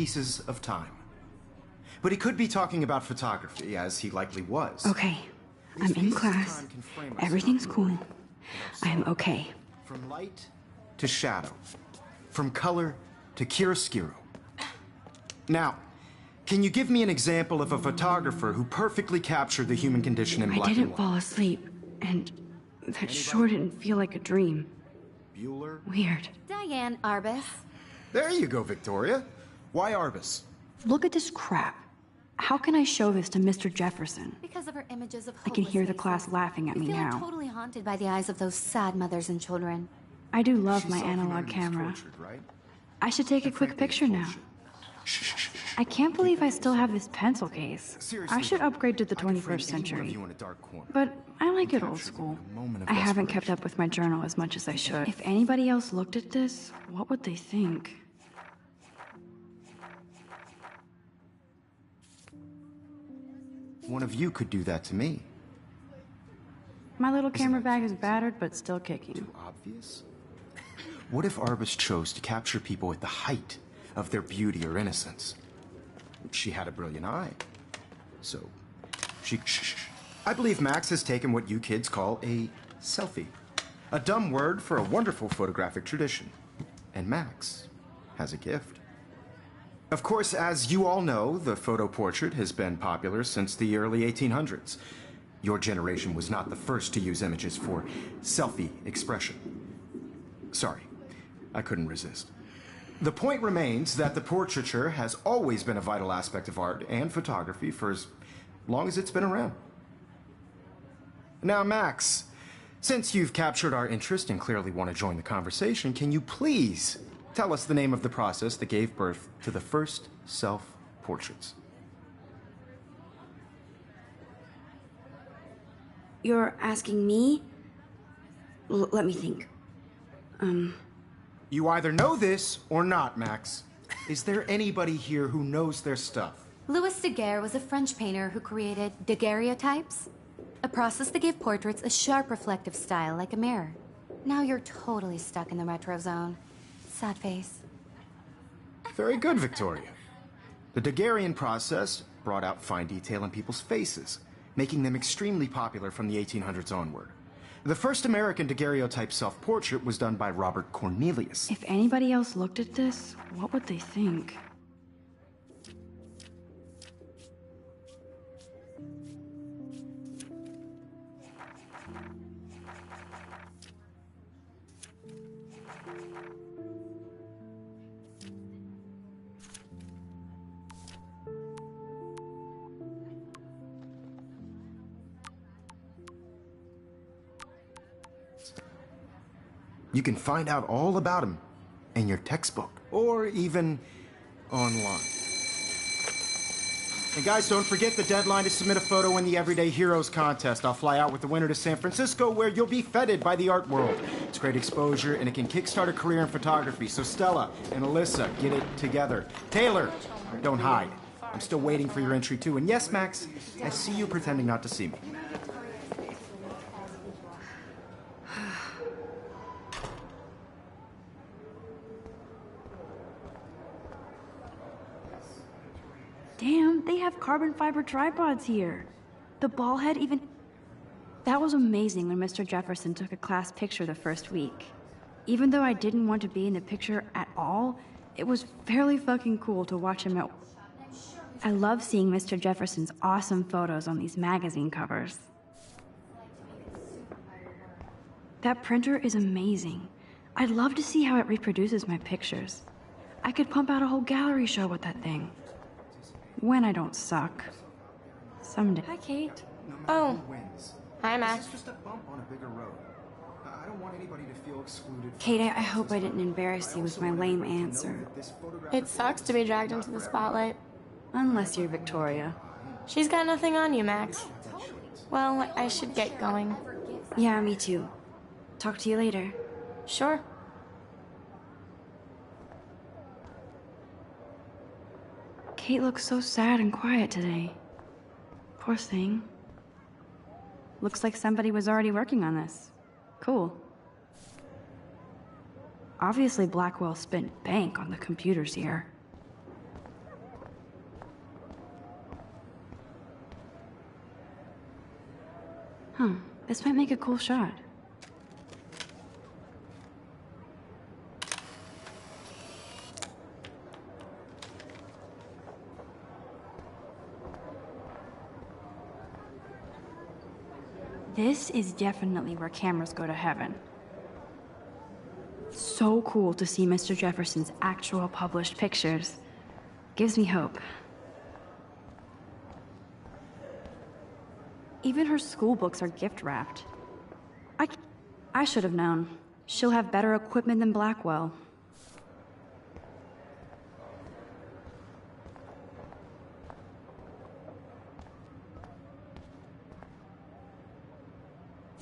pieces of time. But he could be talking about photography, as he likely was. Okay, I'm in class. Everything's cool. I am okay. From light to shadow. From color to chiaroscuro. Now, can you give me an example of a photographer who perfectly captured the human condition in black and white? I didn't fall asleep, and that sure didn't feel like a dream. Bueller? Weird. Diane Arbus. There you go, Victoria. Why Arbus? Look at this crap. How can I show this to Mr. Jefferson? Because of her images of I can hear the faces. class laughing at me I feel now. totally haunted by the eyes of those sad mothers and children. I do love She my saw analog humanity's camera. tortured, right? I should take a quick picture now. I can't believe I still have this pencil case. Seriously, I should upgrade to the I can frame 21st any one of century. you in a dark corner. But I like it Captured old school. in a moment of I haven't kept desperation. up with my journal as much as I should. If anybody else looked at this, what would they think? One of you could do that to me. My little camera bag is battered, but still kicking. Too obvious? What if Arbus chose to capture people at the height of their beauty or innocence? She had a brilliant eye. So, I believe Max has taken what you kids call a selfie. A dumb word for a wonderful photographic tradition. And Max has a gift. Of course, as you all know, the photo portrait has been popular since the early 1800s. Your generation was not the first to use images for selfie expression. Sorry, I couldn't resist. The point remains that the portraiture has always been a vital aspect of art and photography for as long as it's been around. Now, Max, since you've captured our interest and clearly want to join the conversation, can you please tell us the name of the process that gave birth to the first self-portraits? You're asking me? Let me think. You either know this or not, Max. Is there anybody here who knows their stuff? Louis Daguerre was a French painter who created daguerreotypes, a process that gave portraits a sharp reflective style like a mirror. Now you're totally stuck in the retro zone. Sad face. Very good, Victoria. The Daguerrean process brought out fine detail in people's faces, making them extremely popular from the 1800s onward. The first American daguerreotype self-portrait was done by Robert Cornelius. If anybody else looked at this, what would they think? You can find out all about him in your textbook, or even online. And guys, don't forget the deadline to submit a photo in the Everyday Heroes contest. I'll fly out with the winner to San Francisco, where you'll be feted by the art world. It's great exposure, and it can kickstart a career in photography. So Stella and Alyssa, get it together. Taylor, don't hide. I'm still waiting for your entry too. And yes, Max, I see you pretending not to see me. Damn, they have carbon fiber tripods here. The ball head even... That was amazing when Mr. Jefferson took a class picture the first week. Even though I didn't want to be in the picture at all, it was fairly fucking cool to watch him at... I love seeing Mr. Jefferson's awesome photos on these magazine covers. That printer is amazing. I'd love to see how it reproduces my pictures. I could pump out a whole gallery show with that thing. When I don't suck. Someday. Hi, Kate. Oh. Hi, Max. It's just a bump on a bigger road. I don't want anybody to feel excluded. Kate, I hope I didn't embarrass you with my lame answer. It sucks to be dragged into the spotlight. Unless you're Victoria. She's got nothing on you, Max. Well, I should get going. Yeah, me too. Talk to you later. Sure. Kate looks so sad and quiet today. Poor thing. Looks like somebody was already working on this. Cool. Obviously Blackwell spent bank on the computers here. This might make a cool shot. This is definitely where cameras go to heaven. So cool to see Mr. Jefferson's actual published pictures. Gives me hope. Even her school books are gift wrapped. I should have known. She'll have better equipment than Blackwell.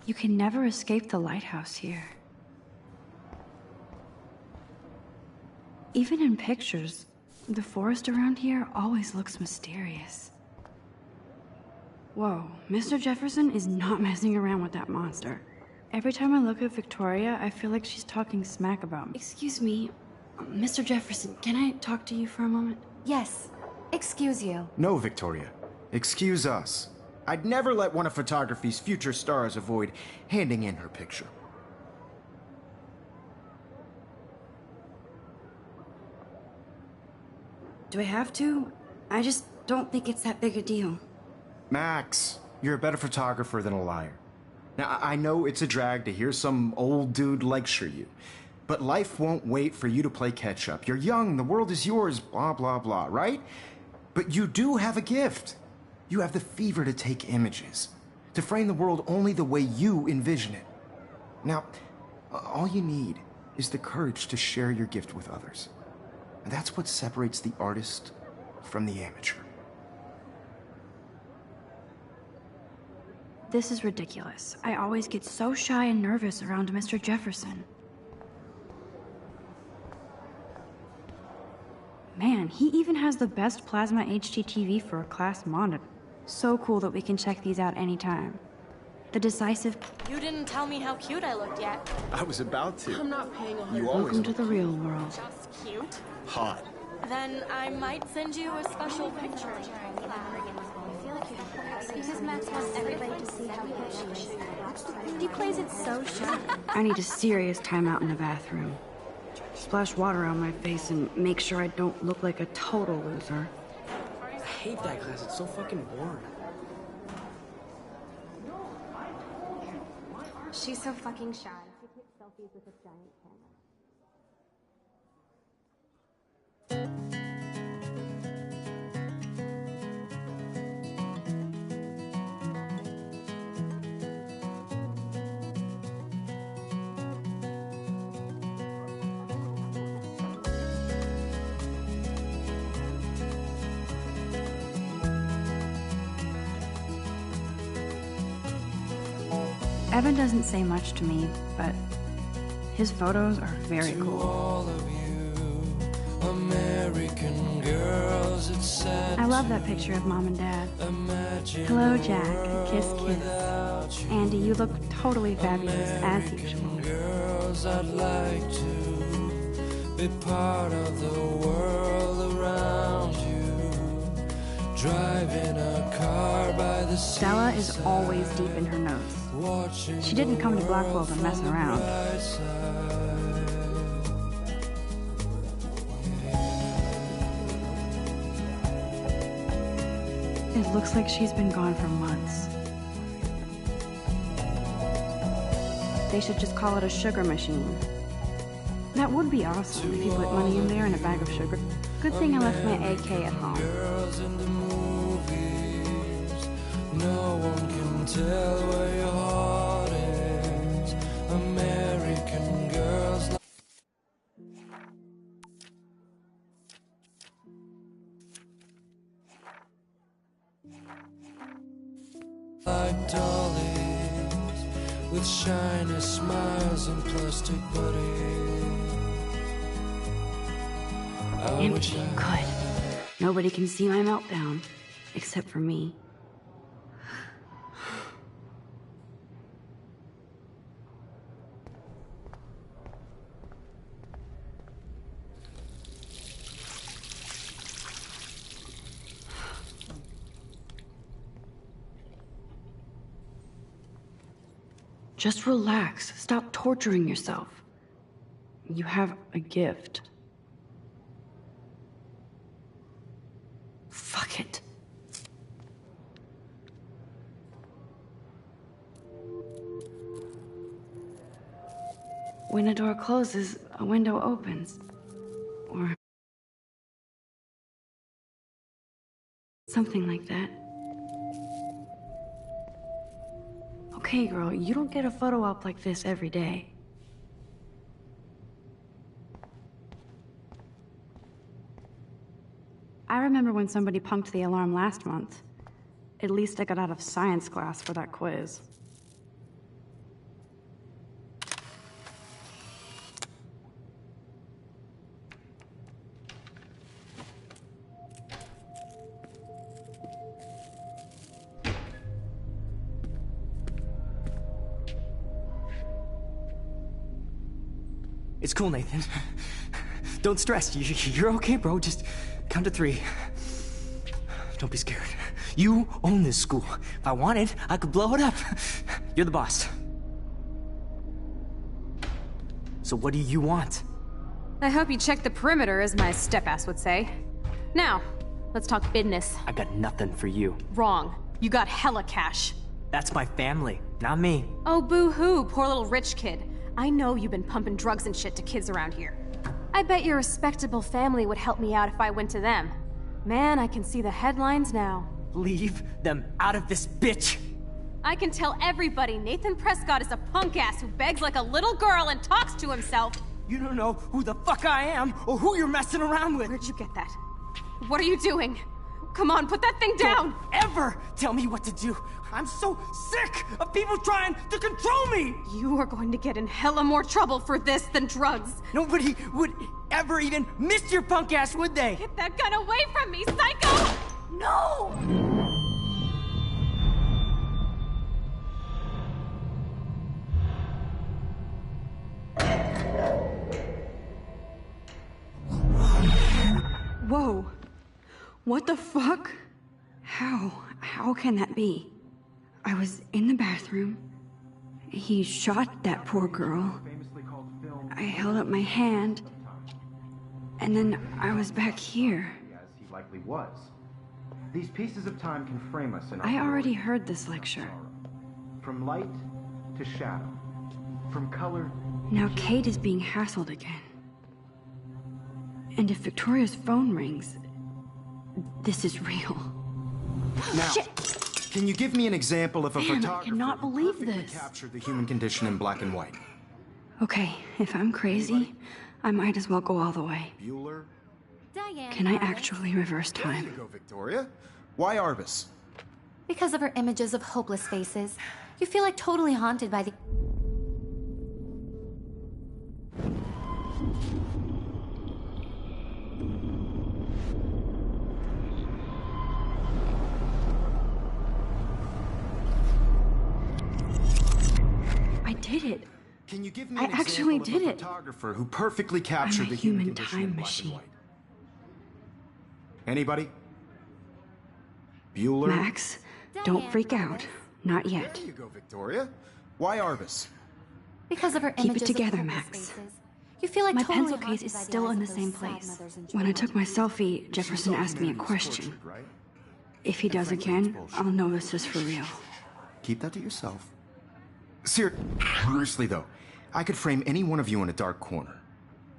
You can never escape the lighthouse here. Even in pictures, the forest around here always looks mysterious. Whoa, Mr. Jefferson is not messing around with that monster. Every time I look at Victoria, I feel like she's talking smack about me. Excuse me, Mr. Jefferson, can I talk to you for a moment? Yes. Excuse you. No, Victoria. Excuse us. I'd never let one of photography's future stars avoid handing in her picture. Do I have to? I just don't think it's that big a deal. Max, you're a better photographer than a liar. Now, I know it's a drag to hear some old dude lecture you, but life won't wait for you to play catch-up. You're young, the world is yours, blah, blah, blah, right? But you do have a gift. You have the fever to take images, to frame the world only the way you envision it. Now, all you need is the courage to share your gift with others. And that's what separates the artist from the amateur. This is ridiculous. I always get so shy and nervous around Mr. Jefferson. Man, he even has the best plasma HDTV for a class monitor. So cool that we can check these out anytime. The decisive... You didn't tell me how cute I looked yet. I was about to. I'm not paying 100. You always Welcome to the real world. Just cute. hot. Then I might send you a special picture. Because Max wants everybody to see how good she is. He plays it so shy. I need a serious timeout in the bathroom. Splash water on my face and make sure I don't look like a total loser. I hate that class. It's so fucking boring. She's so fucking shy. She takes selfies with a giant camera. Evan doesn't say much to me, but his photos are very cool. All of you, American girls, it's sad. I love that picture of Mom and Dad. Imagine Hello, a Jack. world Kiss, kiss. without you. Andy, you look totally fabulous, as American usual. girls, I'd like to be part of the world around you. Driving a car by the Stella is always deep in her notes. She didn't come to Blackwell to mess around. It looks like she's been gone for months. They should just call it a sugar machine. That would be awesome if you put money in there and a bag of sugar. Good thing I left my AK at home. Girls in the movies, no one can tell where your heart is. American girls like dollies with shiny smiles and plastic bodies. I wish Empty. I Good. Nobody can see my meltdown, except for me. just relax. Stop torturing yourself. You have a gift. Fuck it. When a door closes, a window opens. Or something like that. Okay, girl, you don't get a photo op like this every day. I remember when somebody punked the alarm last month. At least I got out of science class for that quiz. It's cool, Nathan. Don't stress. You're okay, bro. Just count to 3. Don't be scared. You own this school. If I wanted, I could blow it up. You're the boss. So what do you want? I hope you checked the perimeter, as my step-ass would say. Now, let's talk business. I got nothing for you. Wrong. You got hella cash. That's my family, not me. Oh, boo-hoo, poor little rich kid. I know you've been pumping drugs and shit to kids around here. I bet your respectable family would help me out if I went to them. Man, I can see the headlines now. Leave them out of this bitch! I can tell everybody Nathan Prescott is a punk ass who begs like a little girl and talks to himself. You don't know who the fuck I am or who you're messing around with. Where'd you get that? What are you doing? Come on, put that thing down! Don't ever tell me what to do! I'm so sick of people trying to control me! You are going to get in hella more trouble for this than drugs. Nobody would ever even miss your punk ass, would they? Get that gun away from me, psycho! No! Whoa. What the fuck? How can that be? I was in the bathroom. He shot that poor girl. I held up my hand. And then I was back here. As he likely was. These pieces of time can frame us in our I already glory. heard this lecture. From light to shadow. From color. Now Kate is being hassled again. And if Victoria's phone rings, this is real. Now, Shit! can you give me an example of a Damn, I photographer cannot who believe perfectly this. captured the human condition in black and white? Okay, if I'm crazy, I might as well go all the way. Bueller? Diane. Can I Arbus. actually reverse There you time? go, Victoria. Why Arbus? Because of her images of hopeless faces, you feel like totally haunted by the... I did it. Can you give me I an actually example did of a it. photographer who perfectly captured I'm a the human human condition time in black machine. and white? Anybody? Bueller? Max, don't Diane freak Arbus. out. Not yet. There you go, Victoria. Why Arbus? Because of her Keep it images together, of hopeless Max. faces, you feel like My totally pencil case haunted is by the still eyes in of the those same sad place. mothers and When I children. took my selfie, Jefferson She saw asked me a humanity was question. tortured, right? If he does frankly, again, it's bullshit. I'll know this is for real. Keep that to yourself. Seriously, though, I could frame any one of you in a dark corner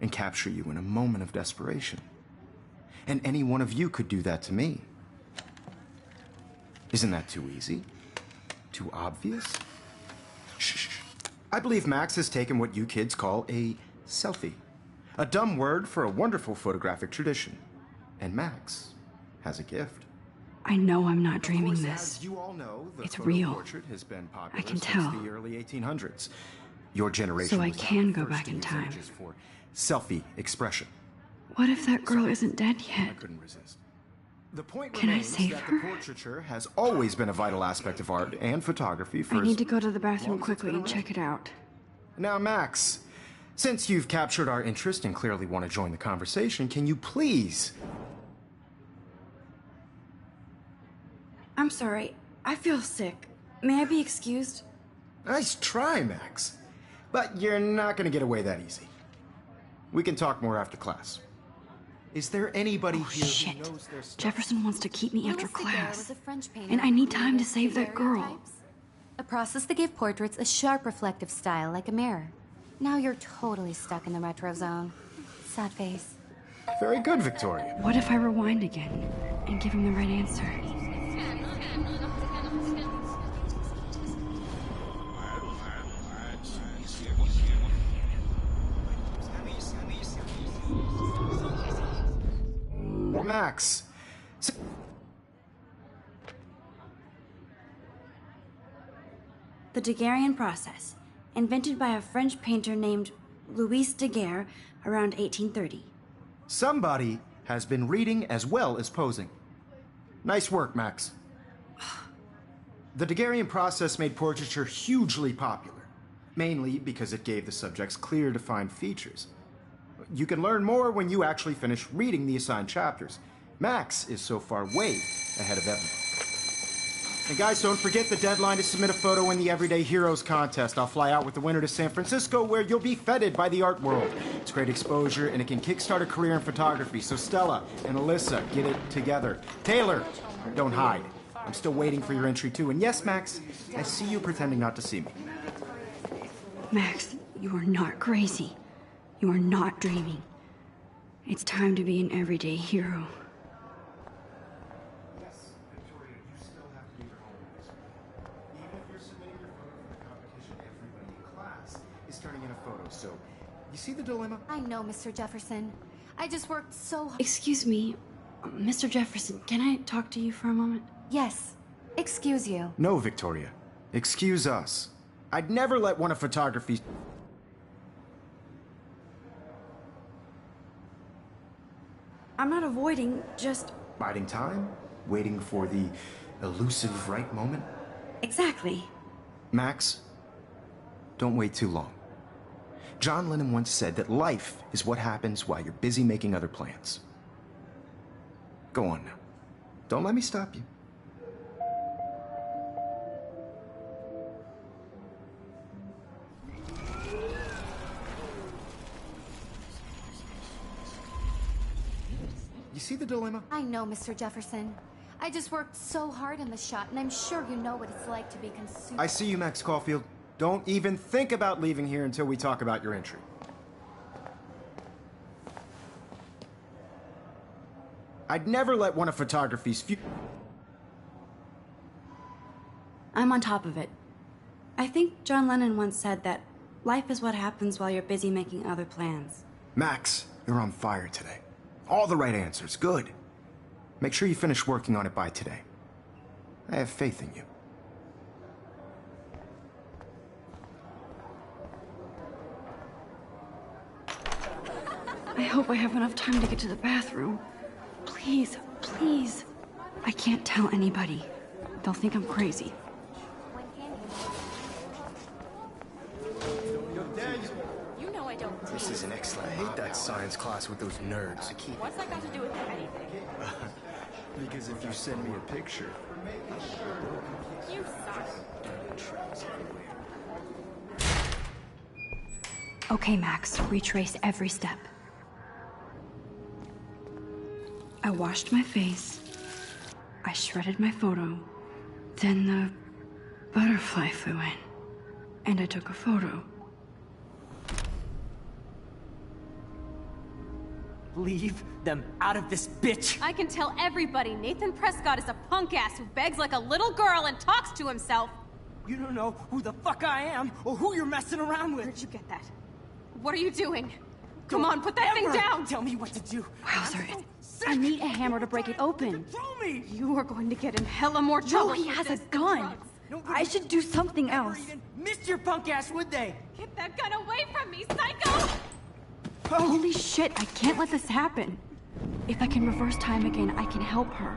and capture you in a moment of desperation. And any one of you could do that to me. Isn't that too easy? Too obvious? Shh. I believe Max has taken what you kids call a selfie. A dumb word for a wonderful photographic tradition. And Max has a gift. I know I'm not dreaming Of course, this. as you all know, the It's photo real. portrait has been popular I can since tell. the early 1800s. Your generation So I was not can the go first back to in use time. images for selfie expression. What if that girl isn't dead I yet? couldn't resist. The point Can I remains save that her? the portraiture has always been a vital aspect of art and photography for I need as to go to the bathroom long as it's quickly been and check it out. Now, Max, since you've captured our interest and clearly want to join the conversation, can you please... I'm sorry. I feel sick. May I be excused? Nice try, Max. But you're not gonna get away that easy. We can talk more after class. Is there anybody here Shit. who knows their stuff? Jefferson wants to keep me after Louis Daguerre class. was a French painter And I need who time to created save that girl. daguerreotypes, a process that gave portraits a sharp reflective style like a mirror. Now you're totally stuck in the retro zone. Sad face. Very good, Victoria. What if I rewind again and give him the right answer? Max. The Daguerrean process, invented by a French painter named Louis Daguerre around 1830. Somebody has been reading as well as posing. Nice work, Max. The Daguerrean process made portraiture hugely popular, mainly because it gave the subjects clear, defined features. You can learn more when you actually finish reading the assigned chapters. Max is so far way ahead of everyone. And guys, don't forget the deadline to submit a photo in the Everyday Heroes contest. I'll fly out with the winner to San Francisco, where you'll be feted by the art world. It's great exposure, and it can kickstart a career in photography. So Stella and Alyssa, get it together. Taylor, don't hide. I'm still waiting for your entry, too. And yes, Max, I see you pretending not to see me. Max, you are not crazy. You are not dreaming. It's time to be an everyday hero. Yes, Victoria, you still have to do your homework this week. Even if you're submitting your photo for the competition, everybody in class is turning in a photo. So, you see the dilemma? I know, Mr. Jefferson. I just worked so hard. Excuse me, Mr. Jefferson, can I talk to you for a moment? Yes. Excuse you. No, Victoria. Excuse us. I'd never let one of photography's... I'm not avoiding, just... biding time? Waiting for the elusive right moment? Exactly. Max, don't wait too long. John Lennon once said that life is what happens while you're busy making other plans. Go on now. Don't let me stop you. You see the dilemma? I know, Mr. Jefferson. I just worked so hard on the shot, and I'm sure you know what it's like to be consumed. I see you, Max Caulfield. Don't even think about leaving here until we talk about your entry. I'd never let one of photography's few... I'm on top of it. I think John Lennon once said that life is what happens while you're busy making other plans. Max, you're on fire today. All the right answers. Good. Make sure you finish working on it by today. I have faith in you. I hope I have enough time to get to the bathroom. Please, please. I can't tell anybody. They'll think I'm crazy. You know I don't. This is an excellent. I hate that science class with those nerds. What's that got to do with anything? Because if you send me a picture... You suck. Okay, Max, retrace every step. I washed my face. I shredded my photo. Then the butterfly flew in. And I took a photo. Leave them out of this bitch! I can tell everybody Nathan Prescott is a punk ass who begs like a little girl and talks to himself. You don't know who the fuck I am or who you're messing around with. Where'd you get that? What are you doing? Come on, put that thing down! Tell me what to do. Wowzer, I need a hammer to break it open. Control me! You are going to get in hella more trouble. No, he for has a this than gun. drugs. I should do something else. Even missed your punk ass, would they? Get that gun away from me, psycho! Holy shit, I can't let this happen. If I can reverse time again, I can help her.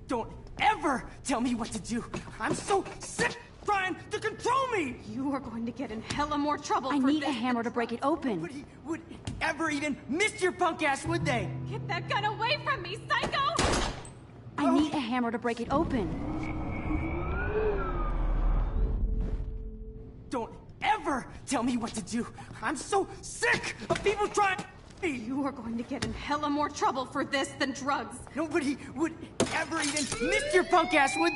Don't ever tell me what to do. I'm so sick trying to control me. You are going to get in hella more trouble I for need this a hammer to break it open. Nobody would ever even miss your punk ass, would they? Get that gun away from me, psycho! I need a hammer to break it open. Don't ever tell me what to do. I'm so sick of people trying. You are going to get in hella more trouble for this than drugs. Nobody would ever even miss your punk ass, would